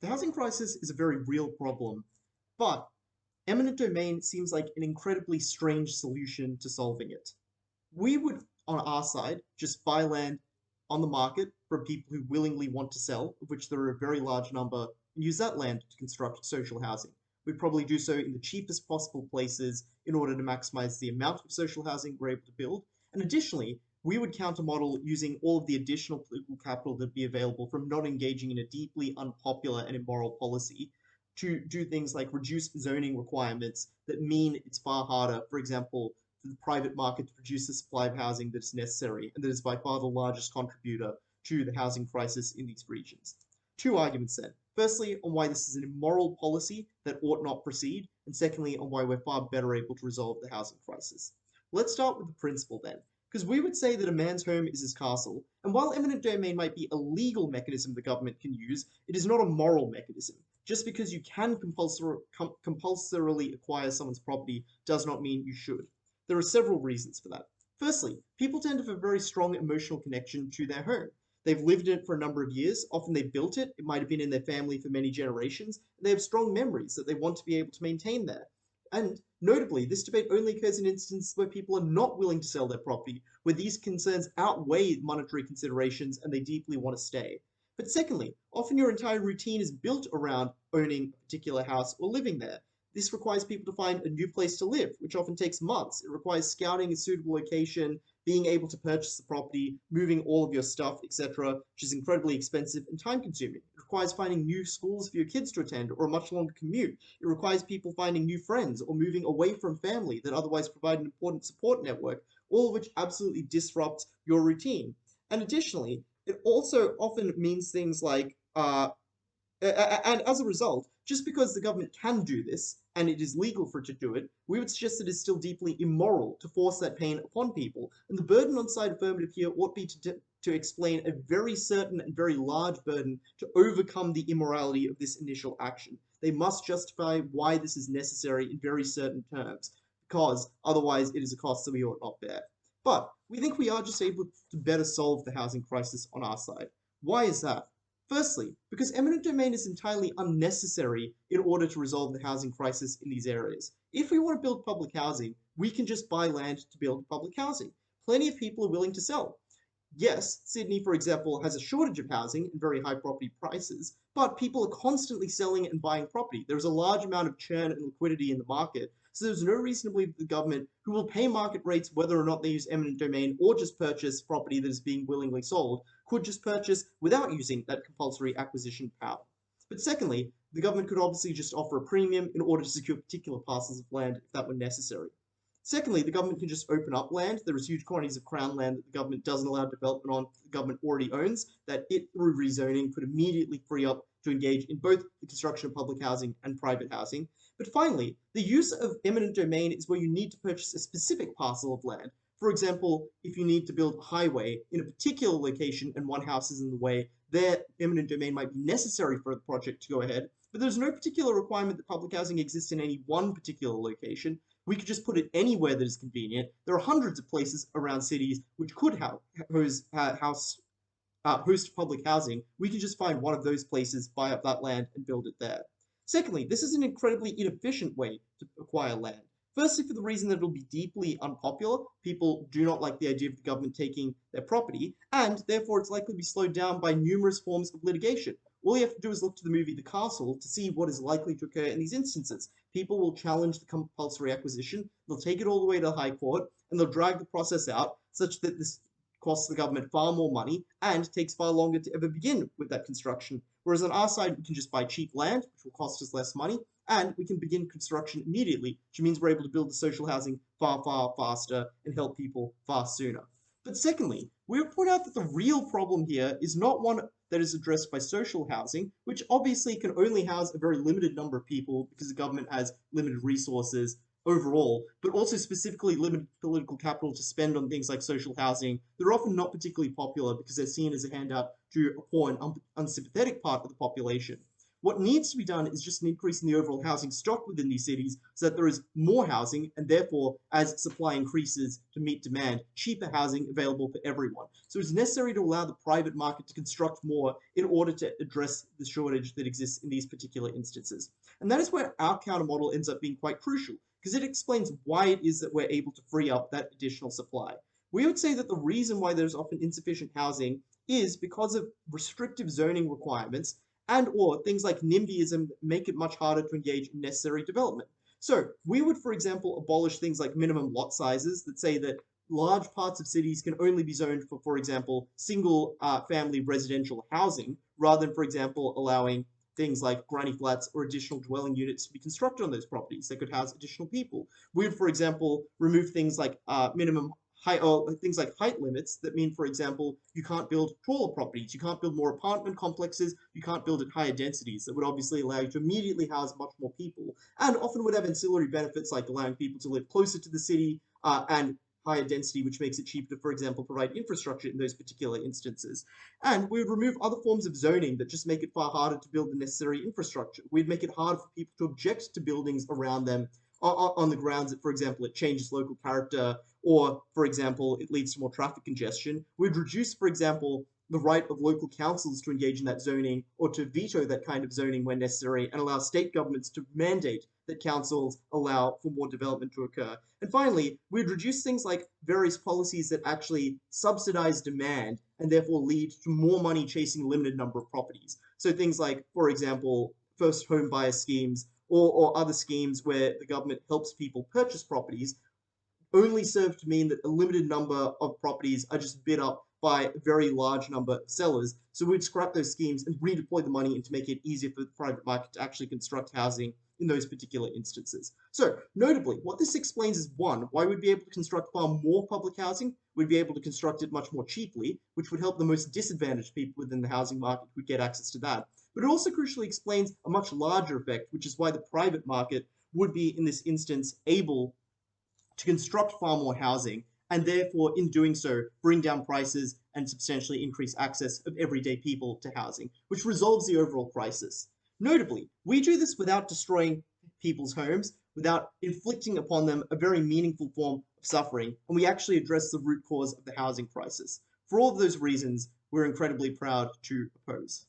The housing crisis is a very real problem, but eminent domain seems like an incredibly strange solution to solving it. We would, on our side, just buy land on the market from people who willingly want to sell, of which there are a very large number, and use that land to construct social housing. We'd probably do so in the cheapest possible places in order to maximize the amount of social housing we're able to build. And additionally, we would counter model using all of the additional political capital that'd be available from not engaging in a deeply unpopular and immoral policy to do things like reduce zoning requirements that mean it's far harder, for example, for the private market to produce the supply of housing that is necessary and that is by far the largest contributor to the housing crisis in these regions. Two arguments then. Firstly, on why this is an immoral policy that ought not proceed, and secondly, on why we're far better able to resolve the housing crisis. Let's start with the principle then, because we would say that a man's home is his castle, and while eminent domain might be a legal mechanism the government can use, it is not a moral mechanism. Just because you can compulsorily acquire someone's property does not mean you should. There are several reasons for that. Firstly, people tend to have a very strong emotional connection to their home. They've lived in it for a number of years, often they built it, it might have been in their family for many generations, and they have strong memories that they want to be able to maintain there. And notably, this debate only occurs in instances where people are not willing to sell their property, where these concerns outweigh monetary considerations and they deeply want to stay. But secondly, often your entire routine is built around owning a particular house or living there. This requires people to find a new place to live, which often takes months. It requires scouting a suitable location, being able to purchase the property, moving all of your stuff, etc., which is incredibly expensive and time consuming. It requires finding new schools for your kids to attend or a much longer commute. It requires people finding new friends or moving away from family that otherwise provide an important support network, all of which absolutely disrupts your routine. And additionally, it also often means things like and as a result, just because the government can do this, and it is legal for it to do it, we would suggest that it is still deeply immoral to force that pain upon people. And the burden on side affirmative here ought be to explain a very certain and very large burden to overcome the immorality of this initial action. They must justify why this is necessary in very certain terms, because otherwise it is a cost that we ought not bear. But we think we are just able to better solve the housing crisis on our side. Why is that? Firstly, because eminent domain is entirely unnecessary in order to resolve the housing crisis in these areas. If we want to build public housing, we can just buy land to build public housing. Plenty of people are willing to sell. Yes, Sydney, for example, has a shortage of housing and very high property prices, but people are constantly selling and buying property. There's a large amount of churn and liquidity in the market, so there's no reason to believe the government, who will pay market rates whether or not they use eminent domain or just purchase property that is being willingly sold, could just purchase without using that compulsory acquisition power. But secondly, the government could obviously just offer a premium in order to secure particular parcels of land if that were necessary. Secondly, the government can just open up land. There is huge quantities of crown land that the government doesn't allow development on, the government already owns, that it, through rezoning, could immediately free up to engage in both the construction of public housing and private housing. But finally, the use of eminent domain is where you need to purchase a specific parcel of land. For example, if you need to build a highway in a particular location and one house is in the way, their eminent domain might be necessary for the project to go ahead, but there's no particular requirement that public housing exists in any one particular location. We could just put it anywhere that is convenient. There are hundreds of places around cities which could host public housing. We can just find one of those places, buy up that land, and build it there. Secondly, this is an incredibly inefficient way to acquire land. Firstly, for the reason that it'll be deeply unpopular. People do not like the idea of the government taking their property, and therefore it's likely to be slowed down by numerous forms of litigation. All you have to do is look to the movie The Castle to see what is likely to occur in these instances. People will challenge the compulsory acquisition, they'll take it all the way to the High Court, and they'll drag the process out such that this costs the government far more money and takes far longer to ever begin with that construction. Whereas on our side, we can just buy cheap land, which will cost us less money, and we can begin construction immediately, which means we're able to build the social housing far, far faster and help people far sooner. But secondly, we would point out that the real problem here is not one that is addressed by social housing, which obviously can only house a very limited number of people because the government has limited resources overall, but also specifically limited political capital to spend on things like social housing that are often not particularly popular because they're seen as a handout to a poor and unsympathetic part of the population. What needs to be done is just an increase in the overall housing stock within these cities so that there is more housing, and therefore, as supply increases to meet demand, cheaper housing available for everyone. So it's necessary to allow the private market to construct more in order to address the shortage that exists in these particular instances. And that is where our counter model ends up being quite crucial, because it explains why it is that we're able to free up that additional supply. We would say that the reason why there's often insufficient housing is because of restrictive zoning requirements and or things like NIMBYism that make it much harder to engage in necessary development. So we would, for example, abolish things like minimum lot sizes that say that large parts of cities can only be zoned for example, single family residential housing, rather than, for example, allowing things like granny flats or additional dwelling units to be constructed on those properties that could house additional people. We would, for example, remove things like minimum height, or things like height limits that mean, for example, you can't build taller properties, you can't build more apartment complexes, you can't build at higher densities. That would obviously allow you to immediately house much more people, and often would have ancillary benefits like allowing people to live closer to the city and higher density, which makes it cheaper to, for example, provide infrastructure in those particular instances. And we would remove other forms of zoning that just make it far harder to build the necessary infrastructure. We'd make it hard for people to object to buildings around them on the grounds that, for example, it changes local character, or, for example, it leads to more traffic congestion. We'd reduce, for example, the right of local councils to engage in that zoning or to veto that kind of zoning when necessary, and allow state governments to mandate that councils allow for more development to occur. And finally, we'd reduce things like various policies that actually subsidize demand and therefore lead to more money chasing a limited number of properties. So things like, for example, first home buyer schemes or other schemes where the government helps people purchase properties only serve to mean that a limited number of properties are just bid up by a very large number of sellers. So we'd scrap those schemes and redeploy the money into making it easier for the private market to actually construct housing in those particular instances. So notably, what this explains is one, why we'd be able to construct far more public housing. We'd be able to construct it much more cheaply, which would help the most disadvantaged people within the housing market who'd get access to that. But it also crucially explains a much larger effect, which is why the private market would be, in this instance, able to construct far more housing, and therefore, in doing so, bring down prices and substantially increase access of everyday people to housing, which resolves the overall crisis. Notably, we do this without destroying people's homes, without inflicting upon them a very meaningful form of suffering, and we actually address the root cause of the housing crisis. For all of those reasons, we're incredibly proud to oppose.